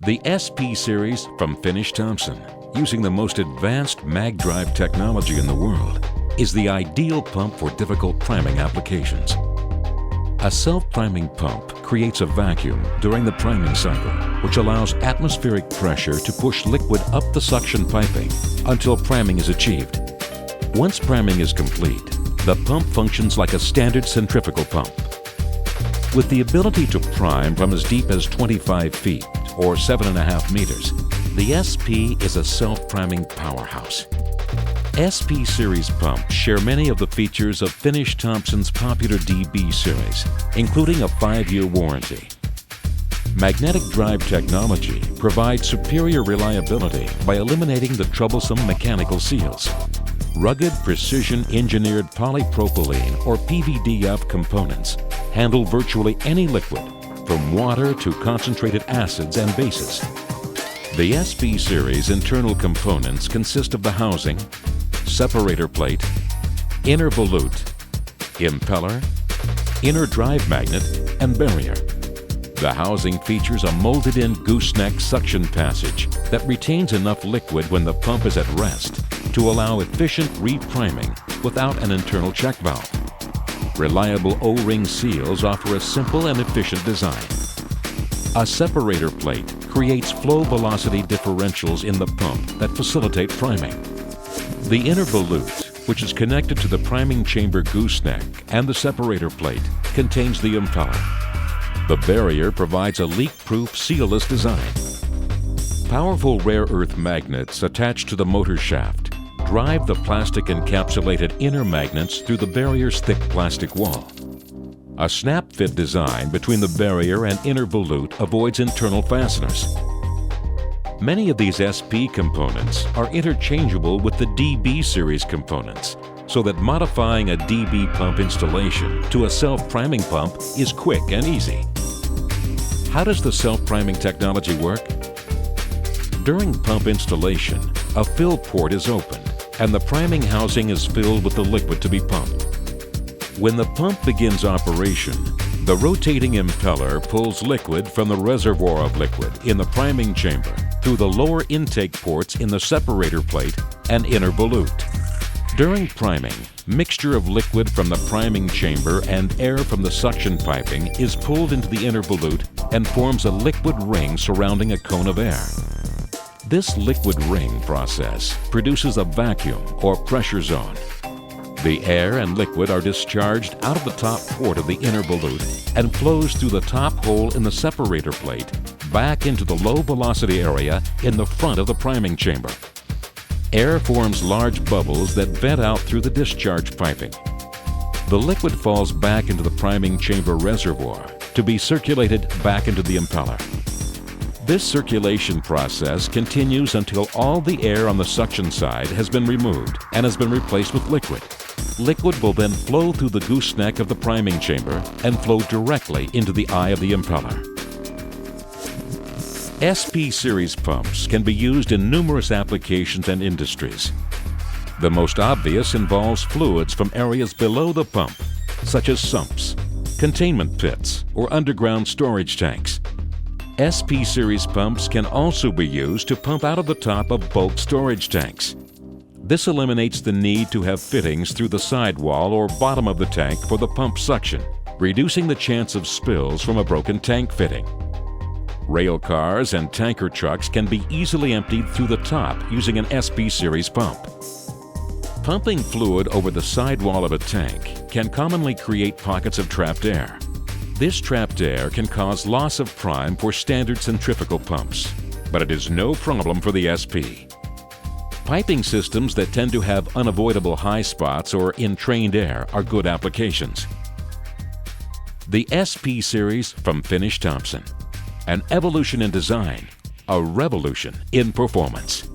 The SP series from Thompson, using the most advanced mag drive technology in the world, is the ideal pump for difficult priming applications. A self-priming pump creates a vacuum during the priming cycle, which allows atmospheric pressure to push liquid up the suction piping until priming is achieved. Once priming is complete, the pump functions like a standard centrifugal pump. With the ability to prime from as deep as 25 feet or 7.5 meters, the SP is a self-priming powerhouse. SP series pumps share many of the features of Thompson's popular DB series, including a 5-year warranty. Magnetic drive technology provides superior reliability by eliminating the troublesome mechanical seals. Rugged, precision-engineered polypropylene or PVDF components handle virtually any liquid, from water to concentrated acids and bases. The SP series internal components consist of the housing, separator plate, inner volute, impeller, inner drive magnet, and barrier. The housing features a molded-in gooseneck suction passage that retains enough liquid when the pump is at rest to allow efficient repriming without an internal check valve. Reliable O-ring seals offer a simple and efficient design. A separator plate creates flow velocity differentials in the pump that facilitate priming. The inner volute, which is connected to the priming chamber gooseneck and the separator plate, contains the impeller. The barrier provides a leak-proof sealless design. Powerful rare earth magnets attached to the motor shaft drive the plastic-encapsulated inner magnets through the barrier's thick plastic wall. A snap-fit design between the barrier and inner volute avoids internal fasteners. Many of these SP components are interchangeable with the DB series components, so that modifying a DB pump installation to a self-priming pump is quick and easy. How does the self-priming technology work? During pump installation, a fill port is opened and the priming housing is filled with the liquid to be pumped. When the pump begins operation, the rotating impeller pulls liquid from the reservoir of liquid in the priming chamber through the lower intake ports in the separator plate and inner volute. During priming, mixture of liquid from the priming chamber and air from the suction piping is pulled into the inner volute and forms a liquid ring surrounding a cone of air. This liquid ring process produces a vacuum or pressure zone. The air and liquid are discharged out of the top port of the inner volute and flows through the top hole in the separator plate back into the low velocity area in the front of the priming chamber. Air forms large bubbles that vent out through the discharge piping. The liquid falls back into the priming chamber reservoir to be circulated back into the impeller. This circulation process continues until all the air on the suction side has been removed and has been replaced with liquid. Liquid will then flow through the gooseneck of the priming chamber and flow directly into the eye of the impeller. SP series pumps can be used in numerous applications and industries. The most obvious involves fluids from areas below the pump, such as sumps, containment pits, or underground storage tanks. SP series pumps can also be used to pump out of the top of bulk storage tanks. This eliminates the need to have fittings through the sidewall or bottom of the tank for the pump suction, reducing the chance of spills from a broken tank fitting. Rail cars and tanker trucks can be easily emptied through the top using an SP series pump. Pumping fluid over the sidewall of a tank can commonly create pockets of trapped air. This trapped air can cause loss of prime for standard centrifugal pumps, but it is no problem for the SP. Piping systems that tend to have unavoidable high spots or entrained air are good applications. The SP series from Thompson. An evolution in design, a revolution in performance.